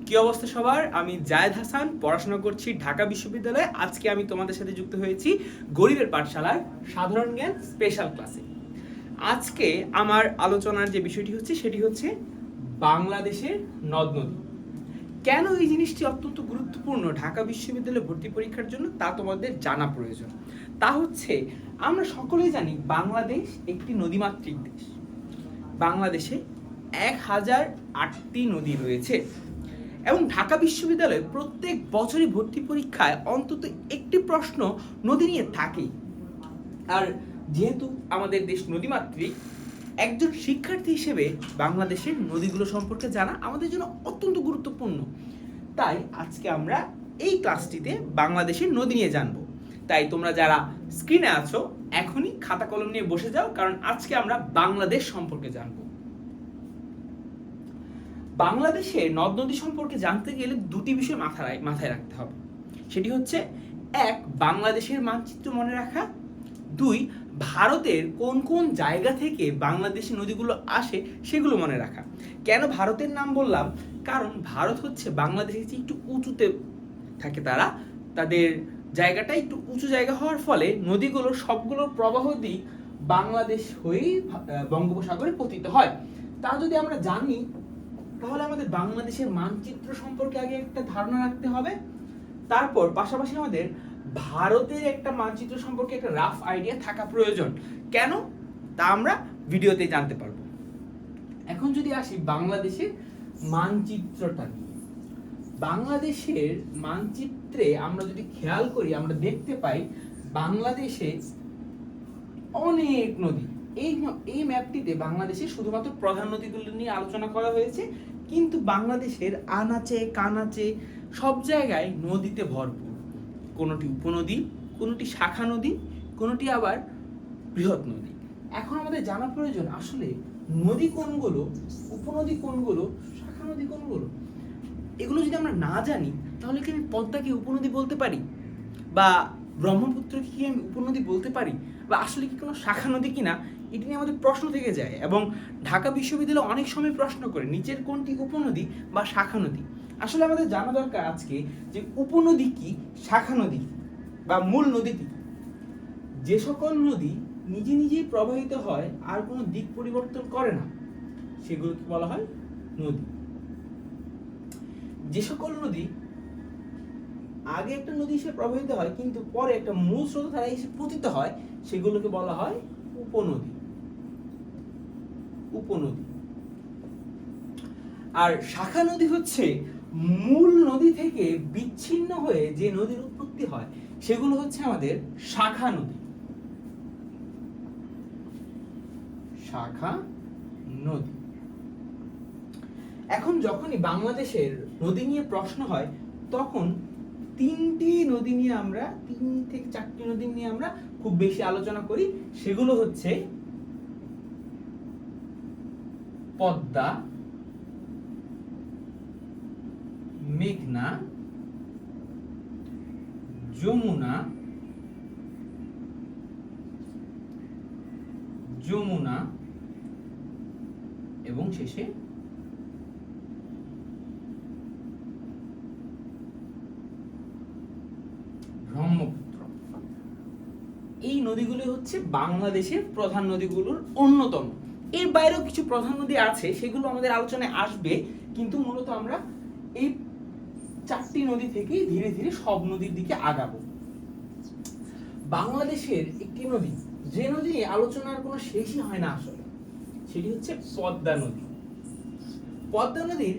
কি অবস্থা সবার? আমি জায়েদ হাসান, পড়াশোনা করছি ঢাকা বিশ্ববিদ্যালয়ে। আজকে আমি তোমাদের সাথে যুক্ত হয়েছি গরিবের পাঠশালার সাধারণ জ্ঞান স্পেশাল ক্লাসে। আজকে আমার আলোচনার যে বিষয়টি হচ্ছে সেটি হচ্ছে বাংলাদেশের নদ নদী। কেন এই জিনিসটি অত্যন্ত গুরুত্বপূর্ণ ঢাকা বিশ্ববিদ্যালয়ে ভর্তি পরীক্ষার জন্য তা তোমাদের জানা প্রয়োজন। তা হচ্ছে আমরা সকলেই জানি বাংলাদেশ একটি নদীমাতৃক দেশ। বাংলাদেশে 1008টি নদী রয়েছে এবং ঢাকা বিশ্ববিদ্যালয়ে প্রত্যেক বছরই ভর্তি পরীক্ষায় অন্তত একটি প্রশ্ন নদী নিয়ে থাকেই। আর যেহেতু আমাদের দেশ নদীমাতৃক, একজন শিক্ষার্থী হিসেবে বাংলাদেশের নদীগুলো সম্পর্কে জানা আমাদের জন্য অত্যন্ত গুরুত্বপূর্ণ। তাই আজকে আমরা এই ক্লাসটিতে বাংলাদেশের নদী নিয়ে জানবো। তাই তোমরা যারা স্ক্রিনে আছো এখনই খাতা কলম নিয়ে বসে যাও, কারণ আজকে আমরা বাংলাদেশ সম্পর্কে জানবো। বাংলাদেশের নদ নদী সম্পর্কে জানতে গেলে দুটি বিষয় মাথায় রাখতে হবে। সেটি হচ্ছে, এক, বাংলাদেশের মানচিত্র মনে রাখা, দুই, ভারতের কোন কোন জায়গা থেকে বাংলাদেশের নদীগুলো আসে সেগুলো মনে রাখা। কেন ভারতের নাম বললাম? কারণ ভারত হচ্ছে বাংলাদেশের চেয়ে একটু উঁচুতে থাকে, তাদের জায়গাটা একটু উঁচু জায়গা হওয়ার ফলে নদীগুলোর সবগুলোর প্রবাহ দিক বাংলাদেশ হয়েই বঙ্গোপসাগরে পতিত হয়। তা যদি আমরা জানি তাহলে আমাদের বাংলাদেশের মানচিত্র সম্পর্কে আগে একটা ধারণা রাখতে হবে। তারপর পাশাপাশি আমাদের ভারতের একটা মানচিত্র সম্পর্কে একটা রাফ আইডিয়া থাকা প্রয়োজন। কেন তা আমরা ভিডিওতে জানতে পারবো। এখন যদি আসি বাংলাদেশের মানচিত্রটা নিয়ে, বাংলাদেশের মানচিত্রে আমরা যদি খেয়াল করি আমরা দেখতে পাই বাংলাদেশে অনেক নদী। এই ম্যাপটিতে বাংলাদেশের শুধুমাত্র প্রধান নদীগুলো নিয়ে আলোচনা করা হয়েছে, কিন্তু বাংলাদেশের আনাচে কানাচে সব জায়গায় নদীতে ভরপুর। কোনোটি উপনদী, কোনোটি শাখা নদী, কোনোটি আবার বৃহৎ নদী। এখন আমাদের জানা প্রয়োজন আসলে নদী কোনগুলো, উপনদী কোনগুলো, শাখা নদী কোনগুলো। এগুলো যদি আমরা না জানি তাহলে কি আমি পদ্মাকে উপনদী বলতে পারি, বা ব্রহ্মপুত্রকে কি আমি উপনদী বলতে পারি, বা আসলে কি কোনো শাখা নদী কিনা, এটি নিয়ে আমাদের প্রশ্ন থেকে যায়। এবং ঢাকা বিশ্ববিদ্যালয় অনেক সময় প্রশ্ন করে নিচের কোনটি উপনদী বা শাখা নদী। আসলে আমাদের জানা দরকার আজকে যে উপনদী কি, শাখা নদী বা মূল নদী কি। যে সকল নদী নিজে নিজেই প্রবাহিত হয় আর কোনো দিক পরিবর্তন করে না সেগুলোকে বলা হয় নদী। যে সকল নদী আগে একটা নদী হিসেবে প্রবাহিত হয় কিন্তু পরে একটা মূল স্রোতধারা হিসেবে পতিত হয় সেগুলোকে বলা হয় উপনদী। উপনদী। আর শাখা নদী হচ্ছে মূল নদী থেকে বিচ্ছিন্ন হয়ে যে নদীর উৎপত্তি হয় সেগুলো হচ্ছে আমাদের শাখা নদী। শাখা নদী। এখন যখনই বাংলাদেশের নদী নিয়ে প্রশ্ন হয় তখন তিন থেকে চারটি নদী নিয়ে আমরা খুব বেশি আলোচনা করি। সেগুলো হচ্ছে পদ্মা, মেঘনা, যমুনা এবং শেষে ব্রহ্মপুত্র। এই নদীগুলো হচ্ছে বাংলাদেশের প্রধান নদীগুলোর অন্যতম। এর বাইরেও কিছু প্রধান নদী আছে, সেগুলো আমাদের আলোচনায় আসবে, কিন্তু মূলত আমরা এই চারটি নদী থেকেই ধীরে ধীরে সব নদীর দিকে আগাবো। বাংলাদেশের একটি নদী, যে নদী আলোচনার কোনো শেষই হয় না আসলে, সেটি হচ্ছে পদ্মা নদী। পদ্মা নদীর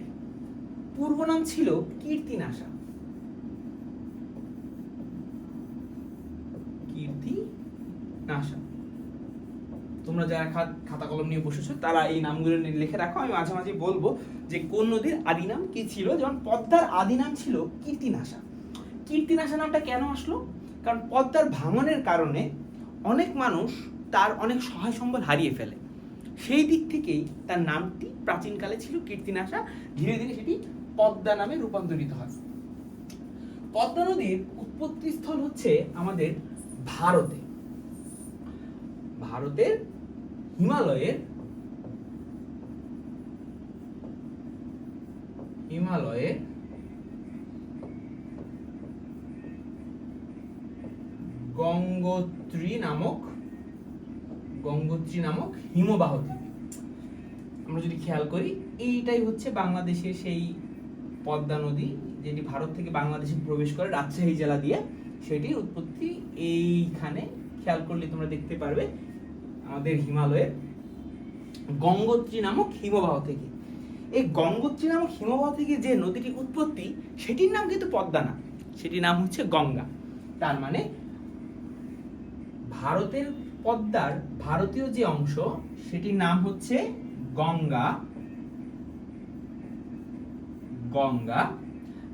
পূর্ব নাম ছিল কীর্তিনাশা। কীর্তিনাশা। তোমরা যারা খাতা কলম নিয়ে বসেছো তারা এই নামগুলো লিখে রাখো। আমি মাঝে মাঝে বলবো যে কোন নদীর আদি নাম কি ছিল। যেমন পদ্মার আদি নাম ছিল কীর্তিনাশা। কীর্তিনাশা নামটা কেন আসলো? কারণ পদ্মার ভাঙনের কারণে অনেক মানুষ তার অনেক সহায় সম্বল হারিয়ে ফেলে। সেই দিক থেকেই তার নামটি প্রাচীনকালে ছিল কীর্তিনাশা। ধীরে ধীরে সেটি পদ্মা নামে রূপান্তরিত হয়। পদ্মা নদীর উৎপত্তি স্থল হচ্ছে আমাদের ভারতের হিমালয়ের গঙ্গোত্রী নামক হিমবাহ থেকে। আমরা যদি খেয়াল করি, এইটাই হচ্ছে বাংলাদেশের সেই পদ্মা নদী, যেটি ভারত থেকে বাংলাদেশে প্রবেশ করে রাজশাহী জেলা দিয়ে। সেটির উৎপত্তি এইখানে, খেয়াল করলে তোমরা দেখতে পারবে আমাদের হিমালয়ের গঙ্গোত্রী নামক হিমবাহ থেকে। এই গঙ্গোত্রী নামক হিমবাহ থেকে যে নদীটির উৎপত্তি, সেটির নাম কিন্তু পদ্মা না, সেটির নাম হচ্ছে গঙ্গা। তার মানে ভারতের পদ্মার ভারতীয় যে অংশ, সেটির নাম হচ্ছে গঙ্গা।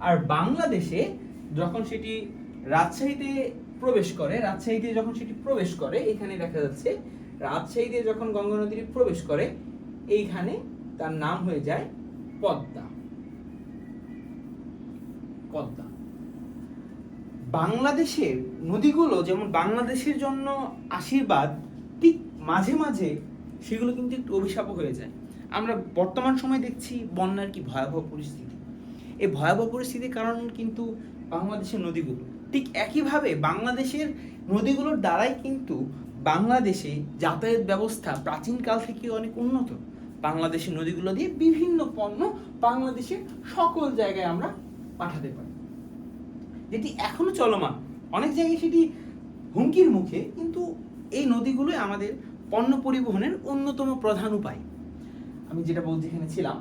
আর বাংলাদেশে যখন সেটি রাজশাহীতে প্রবেশ করে, এখানে দেখা যাচ্ছে রাজশাহীতে যখন গঙ্গা নদীটি প্রবেশ করে, এইখানে তার নাম হয়ে যায় পদ্মা। বাংলাদেশের নদীগুলো যেমন বাংলাদেশের জন্য আশীর্বাদ, ঠিক মাঝে মাঝে সেগুলো কিন্তু একটু অভিশাপ হয়ে যায়। আমরা বর্তমান সময় দেখছি বন্যার কি ভয়াবহ পরিস্থিতি। এই ভয়াবহ পরিস্থিতির কারণ কিন্তু বাংলাদেশের নদীগুলো। ঠিক একইভাবে বাংলাদেশের নদীগুলোর দ্বারাই কিন্তু বাংলাদেশে যাতায়াত ব্যবস্থা প্রাচীনকাল থেকে অনেক উন্নত। বাংলাদেশের নদীগুলো দিয়ে বিভিন্ন পণ্য বাংলাদেশের সকল জায়গায় আমরা পাঠাতে পারি, যেটি এখনো চলমান। অনেক জায়গায় সেটি হুমকির মুখে, কিন্তু এই নদীগুলোই আমাদের পণ্য পরিবহনের অন্যতম প্রধান উপায়। আমি যেটা বলতে এখানে ছিলাম,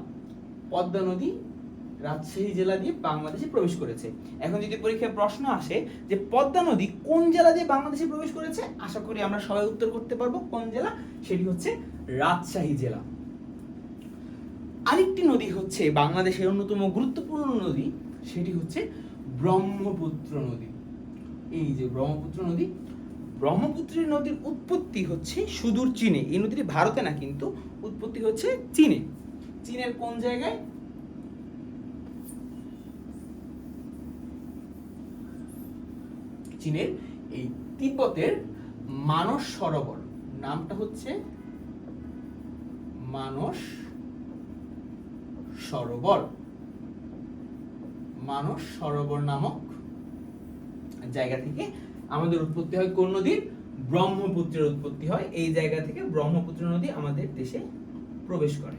পদ্মা নদী রাজশাহী জেলা দিয়ে বাংলাদেশে প্রবেশ করেছে। এখন যদি পরীক্ষায় প্রশ্ন আসে যে পদ্মা নদী কোন জেলা দিয়ে বাংলাদেশে প্রবেশ করেছে, আশা করি আমরা সবাই উত্তর করতে পারবো কোন জেলা, সেটি হচ্ছে রাজশাহী জেলা। আরেকটি নদী হচ্ছে বাংলাদেশের অন্যতম গুরুত্বপূর্ণ নদী, সেটি হচ্ছে ব্রহ্মপুত্র নদী। এই যে ব্রহ্মপুত্র নদীর উৎপত্তি হচ্ছে সুদূর চীনে। এই নদীটি ভারতে না, কিন্তু উৎপত্তি হচ্ছে চীনে। চীনের কোন জায়গায়? চীনের এই তিব্বতের মানস সরোবর, নামটা হচ্ছে মানস সরোবর নামক জায়গা থেকে আমাদের উৎপত্তি হয়। কোন নদীর? ব্রহ্মপুত্রের উৎপত্তি হয়। এই জায়গা থেকে ব্রহ্মপুত্র নদী আমাদের দেশে প্রবেশ করে।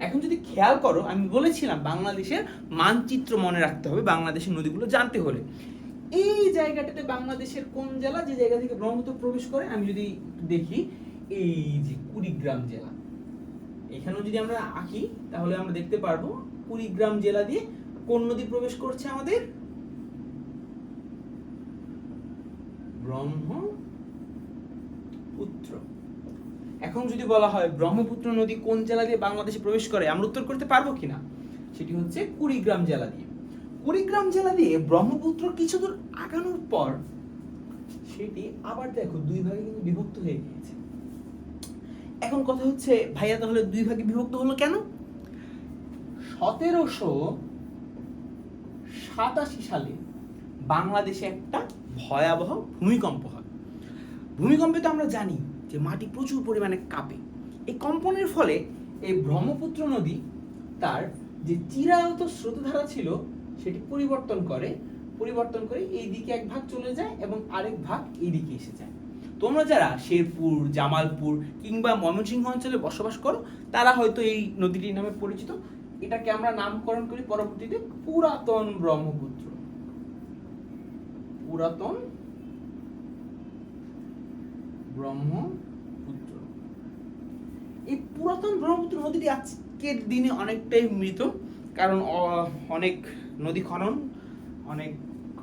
এখন যদি খেয়াল করো, আমি বলেছিলাম বাংলাদেশের মানচিত্র মনে রাখতে হবে বাংলাদেশের নদীগুলো জানতে হলে। এই জায়গাটাতে বাংলাদেশের কোন জেলা, যে জায়গা থেকে ব্রহ্মপুত্র প্রবেশ করে? আমি যদি দেখি, এই যে কুড়িগ্রাম জেলা, এখানেও যদি আমরা আঁকি তাহলে আমরা দেখতে পারবো কুড়িগ্রাম জেলা দিয়ে কোন নদী প্রবেশ করছে? আমাদের ব্রহ্মপুত্র। এখন যদি বলা হয় ব্রহ্মপুত্র নদী কোন জেলা দিয়ে বাংলাদেশে প্রবেশ করে, আমরা উত্তর করতে পারবো কিনা? সেটি হচ্ছে কুড়িগ্রাম জেলা দিয়ে। কুড়িগ্রাম জেলা দিয়ে ব্রহ্মপুত্র কিছু দূর আগানোর পর সেটি আবার দেখো দুই ভাগে কিন্তু বিভক্ত হয়ে গিয়েছে। এখন কথা হচ্ছে, ভাইয়া তাহলে দুই ভাগে বিভক্ত হলো কেন? 1787 সালে বাংলাদেশে একটা ভয়াবহ ভূমিকম্প হয়। ভূমিকম্পে তো আমরা জানি যে মাটি প্রচুর পরিমাণে কাঁপে। এই কম্পনের ফলে এই ব্রহ্মপুত্র নদী তার যে চিরায়ত স্রোতধারা ছিল সেটি পরিবর্তন করে এই দিকে এক ভাগ চলে যায় এবং আরেক ভাগ এই দিকে এসে যায়। তোমরা যারা শেরপুর, জামালপুর কিংবা ময়মনসিংহ অঞ্চলে বসবাস করো, তারা হয়তো এই নদীটির নামে পরিচিত। এটাকে আমরা নামকরণ করি পরবর্তীতে পুরাতন ব্রহ্মপুত্র। এই পুরাতন ব্রহ্মপুত্র নদীটি আজকের দিনে অনেকটাই মৃত, কারণ অনেক নদী খনন, অনেক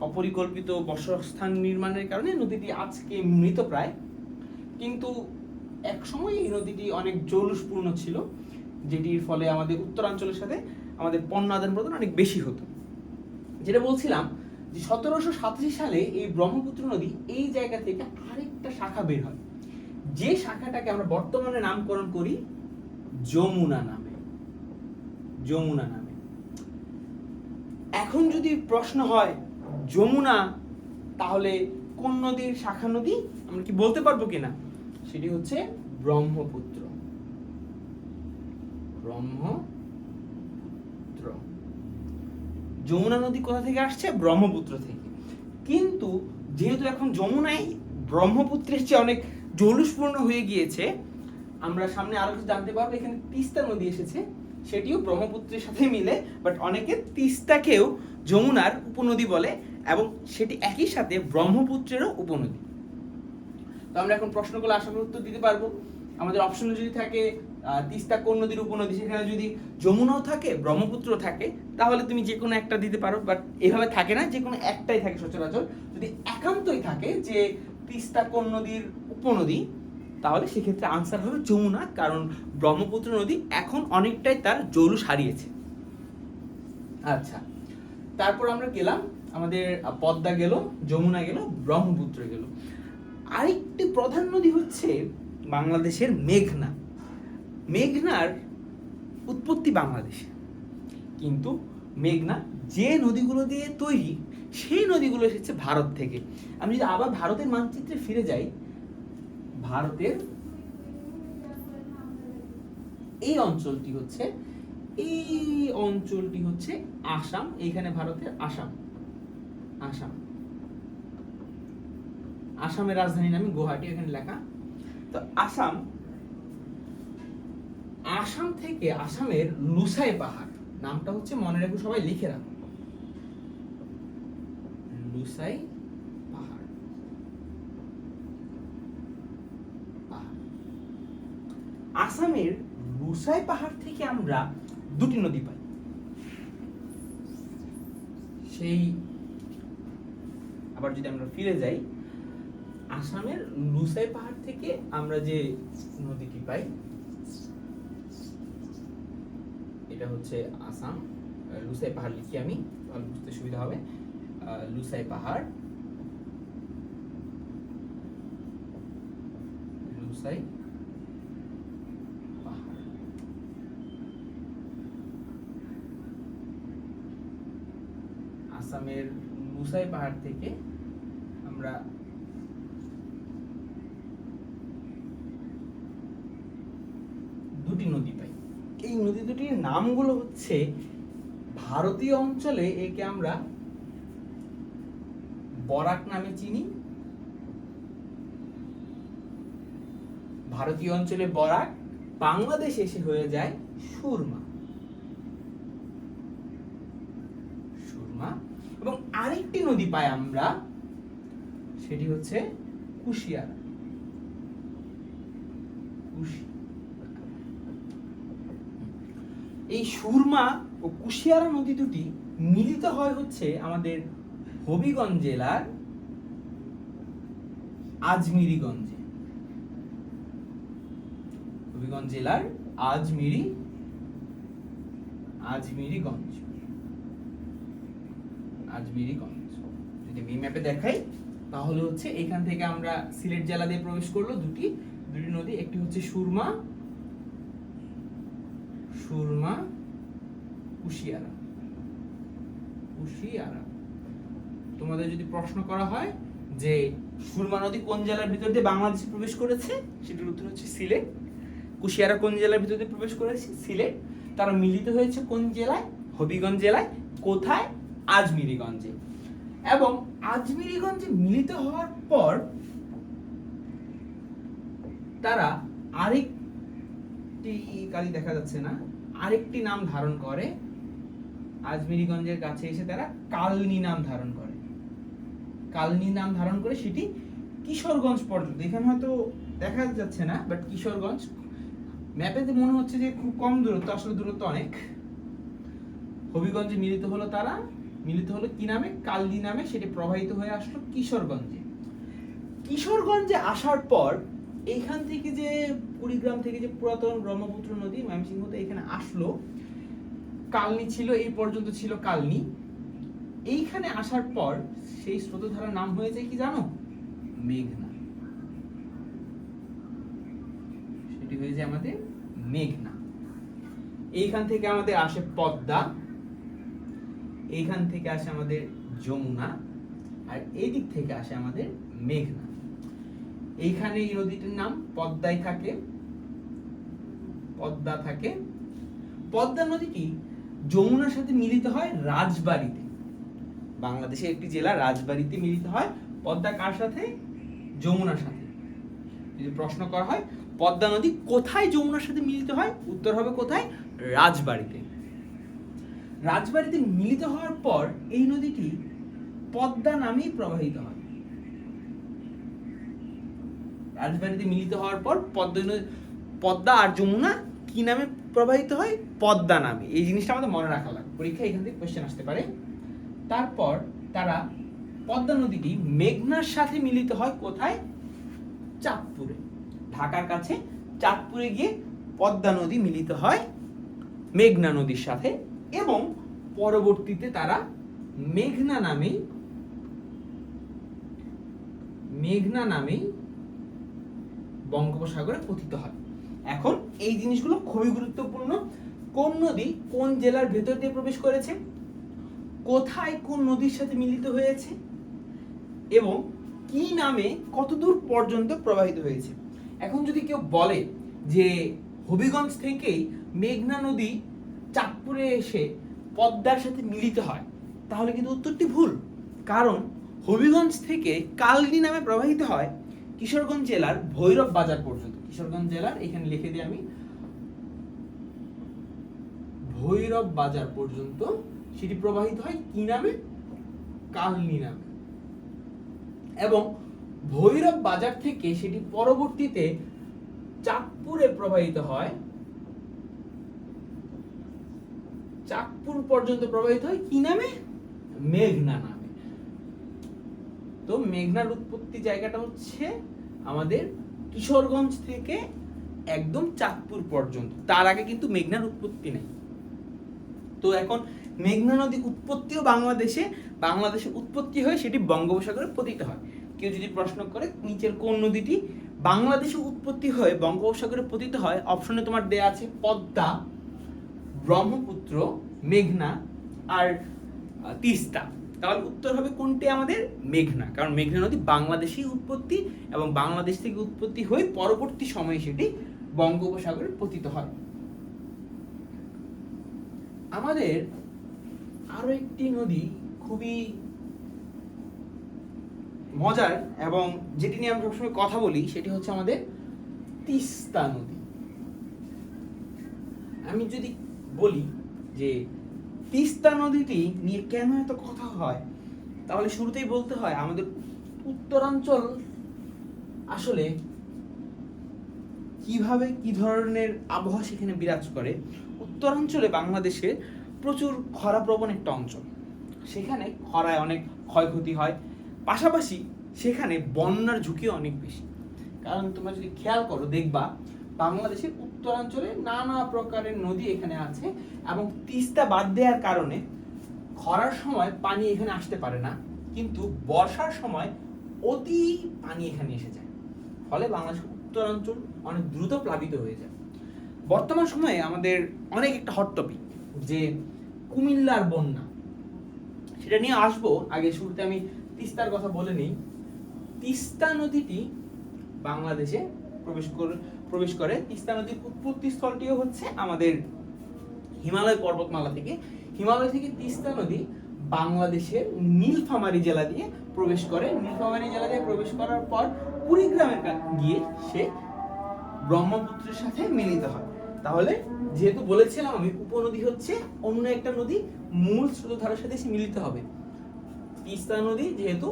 অপরিকল্পিত বাসস্থান নির্মাণের কারণে নদীটি আজকে মৃত প্রায়। কিন্তু এক সময় এই নদীটি অনেক জৌলুসপূর্ণ ছিল, যেটির ফলে আমাদের উত্তরাঞ্চলের সাথে আমাদের পণ্য আদান প্রদান অনেক বেশি হতো। যেটা বলছিলাম যে 1787 সালে এই ব্রহ্মপুত্র নদী এই জায়গা থেকে আরেকটা শাখা বের হয়, যে শাখাটাকে আমরা বর্তমানে নামকরণ করি যমুনা নামে। এখন যদি প্রশ্ন হয় যমুনা তাহলে কোন নদীর শাখা নদী, আমরা কি বলতে পারবো কিনা? সেটি হচ্ছে ব্রহ্মপুত্র। যমুনা নদী কোথা থেকে আসছে? ব্রহ্মপুত্র থেকে। কিন্তু যেহেতু এখন যমুনায় ব্রহ্মপুত্রের চেয়ে অনেক জৌলুসপূর্ণ হয়ে গিয়েছে। আমরা সামনে আরো কিছু জানতে পারবো। এখানে তিস্তা নদী এসেছে, সেটিও ব্রহ্মপুত্রের সাথে মিলে, বাট অনেকে তিস্তাকেও যমুনার উপনদী বলে এবং সেটি একই সাথে ব্রহ্মপুত্রেরও উপনদী। তো আমরা এখন প্রশ্নগুলো আশা করি উত্তর দিতে পারবো। আমাদের অপশনে যদি থাকে তিস্তা কোন নদীর উপনদী, সেখানে যদি যমুনাও থাকে ব্রহ্মপুত্রও থাকে, তাহলে তুমি যে কোনো একটা দিতে পারো, বাট এভাবে থাকে না, যে কোনো একটাই থাকে সচরাচর। যদি একান্তই থাকে যে তিস্তা কোন নদীর উপনদী, তাহলে সেক্ষেত্রে আনসার হবে যমুনা, কারণ ব্রহ্মপুত্র নদী এখন অনেকটাই তার জৌলুস হারিয়েছে। আচ্ছা, তারপর আমরা গেলাম, আমাদের পদ্মা গেল, যমুনা গেল, ব্রহ্মপুত্র গেল। আরেকটি প্রধান নদী হচ্ছে বাংলাদেশের মেঘনা। মেঘনার উৎপত্তি বাংলাদেশে, কিন্তু মেঘনা যে নদীগুলো দিয়ে তৈরি, সেই নদীগুলো এসেছে ভারত থেকে। আমি যদি আবার ভারতের মানচিত্রে ফিরে যাই, ভারতের এই অঞ্চলটি হচ্ছে আসাম। এইখানে ভারতের আসাম, আসামের রাজধানী নামে গুয়াহাটি, এখানে লেখা। তো আসাম থেকে আসামের লুসাই পাহাড়, নামটা হচ্ছে মনে রাখো, সবাই লিখে রাখো, লুসাই পাহাড়। আসামের লুসাই পাহাড় থেকে আমরা দুটি নদী পাই। সেই আবার যদি আমরা ফিরে যাই, আসামের লুসাই পাহাড় থেকে আমরা যে নদীটি পাই, এটা হচ্ছে আসাম। লুসাই পাহাড় লিখি আমি, তাহলে বুঝতে সুবিধা হবে। লুসাই পাহাড়, লুসাই পাহাড়। আসামের লুসাই পাহাড় থেকে আমরা দুটি নদী পাই। এই নদী দুটির নামগুলো হচ্ছে, ভারতীয় অঞ্চলে একে আমরা বরাক নামে চিনি, ভারতীয় অঞ্চলে বরাক, বাংলাদেশে এসে হয়ে যায় সুরমা। এবং আরেকটি নদী পাই আমরা, সেটি হচ্ছে কুশিয়ারা। এই সুরমা ও কুশিয়ারা নদী দুটি মিলিত হয় হচ্ছে আমাদের হবিগঞ্জ জেলার আজমিরিগঞ্জে। হবিগঞ্জ জেলার আজমিরিগঞ্জ। যদি এই ম্যাপে দেখাই, তাহলে হচ্ছে এখান থেকে আমরা সিলেট জেলা দিয়ে প্রবেশ করলো দুটি নদী। একটি হচ্ছে সুরমা, কুশিয়ারা। তোমাদের যদি প্রশ্ন করা হয় যে সুরমা নদী কোন জেলার ভিতর দিয়ে বাংলাদেশে প্রবেশ করেছে, সেটার উত্তর হচ্ছে সিলেট। কুশিয়ারা কোন জেলার ভিতর দিয়ে প্রবেশ করেছে, সিলেট। তারা মিলিত হয়েছে কোন জেলায়, হবিগঞ্জ জেলায়। কোথায়? আজমিরিগঞ্জে। এবং আজমিরিগঞ্জে মিলিত হওয়ার পর তারা আরেকটি নাম ধারণ করে। আজমিরিগঞ্জের কাছে এসে তারা কালনী নাম ধারণ করে, সেটি কিশোরগঞ্জ পর্যন্ত। এখানে হয়তো দেখা যাচ্ছে না, বাট কিশোরগঞ্জ ম্যাপেতে মনে হচ্ছে যে খুব কম দূরত্ব, আসলে দূরত্ব অনেক। হবিগঞ্জে মিলিত হলো কি নামে? কালনী নামে। সেটি প্রবাহিত হয়ে আসলো কিশোরগঞ্জে আসার পর এইখান থেকে যে কুড়িগ্রাম থেকে যে পুরাতন ব্রহ্মপুত্র নদী ময়মনসিংহতে এখানে আসলো, কালনী ছিল, এই পর্যন্ত ছিল কালনী। এইখানে আসার পর সেই স্রোতধারার নাম হয়ে যায় কি জানো? মেঘনা। সেটি হয়ে যায় আমাদের মেঘনা। এইখান থেকে আমাদের আসে পদ্মা, এইখান থেকে আসে আমাদের যমুনা, আর এই দিক থেকে আসে আমাদের মেঘনা। এইখানে এই নদীটির নাম পদ্মা থাকে। পদ্মা নদীটি যমুনার সাথে মিলিত হয় রাজবাড়ীতে। বাংলাদেশের একটি জেলা রাজবাড়ীতে মিলিত হয়। পদ্মা কার সাথে? যমুনার সাথে। যদি প্রশ্ন করা হয় পদ্মা নদী কোথায় যমুনার সাথে মিলিত হয়, উত্তর হবে কোথায়? রাজবাড়িতে। রাজবাড়িতে মিলিত হওয়ার পর এই নদীটি পদ্মা নামেই প্রবাহিত হয়। রাজবাড়িতে মিলিত হওয়ার পর পদ্মা আর যমুনা কি নামে প্রবাহিত হয়? পদ্মা নামে। এই জিনিসটা আমাদের মনে রাখা লাগবে, পরীক্ষায় এখান থেকে কোশ্চেন আসতে পারে। তারপর তারা পদ্মা নদীটি মেঘনার সাথে মিলিত হয় কোথায়? চাঁদপুরে। ঢাকার কাছে চাঁদপুরে গিয়ে পদ্মা নদী মিলিত হয় মেঘনা নদীর সাথে, এবং পরবর্তীতে তারা মেঘনা নামেই বঙ্গোপসাগরে পতিত হয়। এখন এই জিনিসগুলো খুবই গুরুত্বপূর্ণ। কোন নদী কোন জেলার ভেতর দিয়ে প্রবেশ করেছে, কোথায় কোন নদীর সাথে মিলিত হয়েছে, এবং কি নামে কতদূর পর্যন্ত প্রবাহিত হয়েছে। এখন যদি কেউ বলে যে হবিগঞ্জ থেকেই মেঘনা নদী চাঁদপুরে এসে পদ্মার সাথে মিলিত হয়, তাহলে কিন্তু উত্তরটি ভুল। কারণ হবিগঞ্জ থেকে কালনী নামে প্রবাহিত হয় কিশোরগঞ্জ জেলার ভৈরব বাজার পর্যন্ত। কিশোরগঞ্জ জেলার, এখানে লিখে দিই আমি, ভৈরব বাজার পর্যন্ত সেটি প্রবাহিত হয় কি নামে? কালনী নামে। এবং ভৈরব বাজার থেকে সেটি পরবর্তীতে চাঁদপুরে প্রবাহিত হয়, চাঁদপুর পর্যন্ত প্রবাহিত হয় কি নামে? মেঘনা নামে। তো মেঘনার উৎপত্তি জায়গাটা হচ্ছে আমাদের কিশোরগঞ্জ থেকে একদম চাঁদপুর পর্যন্ত, তার আগে কিন্তু মেঘনার উৎপত্তি নেই। তো এখন মেঘনা নদী উৎপত্তিও বাংলাদেশে উৎপত্তি হয়, সেটি বঙ্গোপসাগরে পতিত হয়। কেউ যদি প্রশ্ন করে নিচের কোন নদীটি বাংলাদেশে উৎপত্তি হয়ে বঙ্গোপসাগরে পতিত হয়, অপশনে তোমার দেয়া আছে পদ্মা, ব্রহ্মপুত্র, মেঘনা আর তিস্তা। তাহলে উত্তর হবে কোনটি? আমাদের মেঘনা। কারণ মেঘনা নদী বাংলাদেশেই উৎপত্তি, এবং বাংলাদেশ থেকে উৎপত্তি হয়ে পরবর্তী সময়ে সেটি বঙ্গোপসাগরে পতিত হয়। আমাদের আরো একটি নদী খুবই মজার, এবং যেটি নিয়ে আমরা সবসময় কথা বলি, সেটি হচ্ছে আমাদের তিস্তা নদী। আমি যদি বলি যে তিস্তা নদীটি নিয়ে কেন এত কথা হয়, তাহলে শুরুতেই বলতে হয় আমাদের উত্তরাঞ্চল আসলে কিভাবে কি ধরনের আবহাওয়া সেখানে বিরাজ করে। উত্তরাঞ্চলে বাংলাদেশে প্রচুর খরাপ্রবণ একটা অঞ্চল, সেখানে খরায় অনেক ক্ষয়ক্ষতি হয়, পাশাপাশি সেখানে বন্যার ঝুঁকিও অনেক বেশি। কারণ তোমরা যদি খেয়াল করো দেখবা বাংলাদেশের উত্তরাঞ্চলে নানা প্রকারের নদী এখানে আছে, এবং তিস্তা বাদ দেওয়ার কারণে খরার সময় পানি এখানে আসতে পারে না, কিন্তু বর্ষার সময় অতি পানি এখানে এসে যায়, ফলে বাংলাদেশের উত্তরাঞ্চল অনেক দ্রুত প্লাবিত হয়ে যায়। বর্তমান সময়ে আমাদের অনেক একটা হট টপিক যে কুমিল্লার বন্যা, সেটা নিয়ে আসবো। আগে শুরুতে আমি তিস্তার কথা বলে নিই। তিস্তা নদীটি বাংলাদেশে প্রবেশ করে। তিস্তা নদীর উৎপত্তি স্থলটিও হচ্ছে আমাদের হিমালয় পর্বতমালা থেকে। হিমালয় থেকে তিস্তা নদী বাংলাদেশের নীলফামারী জেলা দিয়ে প্রবেশ করে। নীলফামারী জেলা দিয়ে প্রবেশ করার পর কুড়িগ্রামে গিয়ে সে ব্রহ্মপুত্রের সাথে মিলিত হয়। তাহলে যেহেতু বলেছিলাম আমি, উপনদী হচ্ছে অন্য একটা নদী মূল স্রোতধারার সাথে সে মিলিত হবে। তিস্তা নদী যেহেতু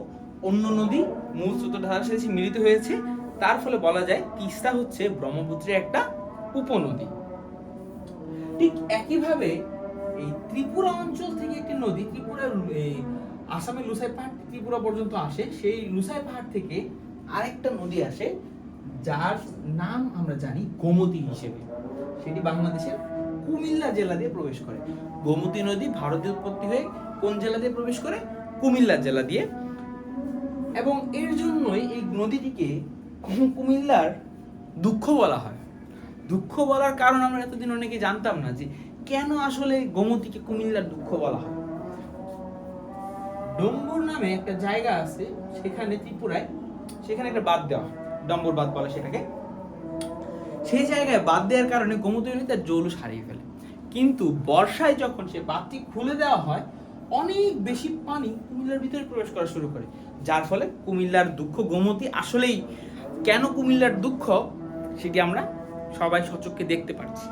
অন্য নদী মূল স্রোতধারার সাথে মিলিত হয়েছে, তার ফলে বলা যায় তিস্তা হচ্ছে ব্রহ্মপুত্রের একটা উপনদী। ঠিক একইভাবে এই ত্রিপুরা অঞ্চল থেকে একটি নদী, আসামের লুসাই পাহাড় ত্রিপুরা পর্যন্ত আসে, সেই লুসাই পাহাড় থেকে আরেকটা নদী আসে যার নাম আমরা জানি গোমতী হিসেবে। সেটি বাংলাদেশের কুমিল্লা জেলা দিয়ে প্রবেশ করে। গোমতী নদী ভারতে উৎপত্তি হয়ে কোন জেলা দিয়ে প্রবেশ করে? কুমিল্লা জেলা দিয়ে। এবং এর জন্যই এই নদীটিকে কুমিল্লার দুঃখ বলা হয়। দুঃখ বলার কারণ আমরা এতদিন অনেকে জানতাম না যে কেন আসলে গোমতীকে কুমিল্লার দুঃখ বলা হয়। ডম্বুর নামে একটা জায়গা আছে সেখানে ত্রিপুরায়, সেখানে একটা বাঁধ দেওয়া হয়, ডম্বুর বাঁধ বলে সেটাকে। সেই জায়গায় বাঁধ দেওয়ার কারণে গোমতী নদী তার জৌলুস হারিয়ে ফেলে। কিন্তু বর্ষায় যখন সে বাঁধটি খুলে দেওয়া হয়, অনেক বেশি পানি কুমিল্লার ভিতরে প্রবেশ করা শুরু করে, যার ফলে কুমিল্লার দুঃখ। গোমতী আসলেই কেন কুমিল্লার দুঃখ সেটি আমরা সবাই সচক্ষে দেখতে পাচ্ছি।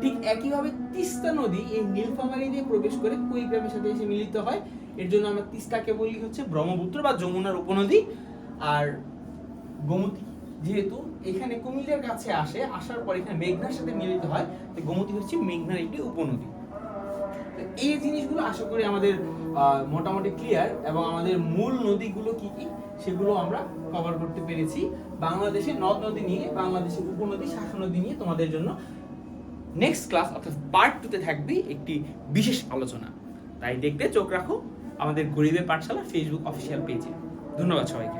ঠিক একইভাবে তিস্তা নদী এই নীলফামারী দিয়ে প্রবেশ করে কুড়িগ্রামের সাথে এসে মিলিত হয়। এর জন্য আমরা তিস্তাকে বলি হচ্ছে ব্রহ্মপুত্র বা যমুনার উপনদী। আর গোমতী যেহেতু এখানে কুমিল্লার কাছে আসে, আসার পর এখানে মেঘনার সাথে মিলিত হয়, তো গোমতী হচ্ছে মেঘনার একটি উপনদী। এই জিনিসগুলো আশা করি আমাদের মোটামুটি ক্লিয়ার, এবং আমাদের মূল নদীগুলো কি কি সেগুলো আমরা কভার করতে পেরেছি। বাংলাদেশের নদ নদী নিয়ে, বাংলাদেশের উপনদী, শাখা নদী নিয়ে তোমাদের জন্য নেক্সট ক্লাস অর্থাৎ পার্ট 2 তে থাকবে একটি বিশেষ আলোচনা। তাই দেখতে চোখ রাখো আমাদের গরিবের পাঠশালা ফেসবুক অফিসিয়াল পেজে। ধন্যবাদ সবাইকে।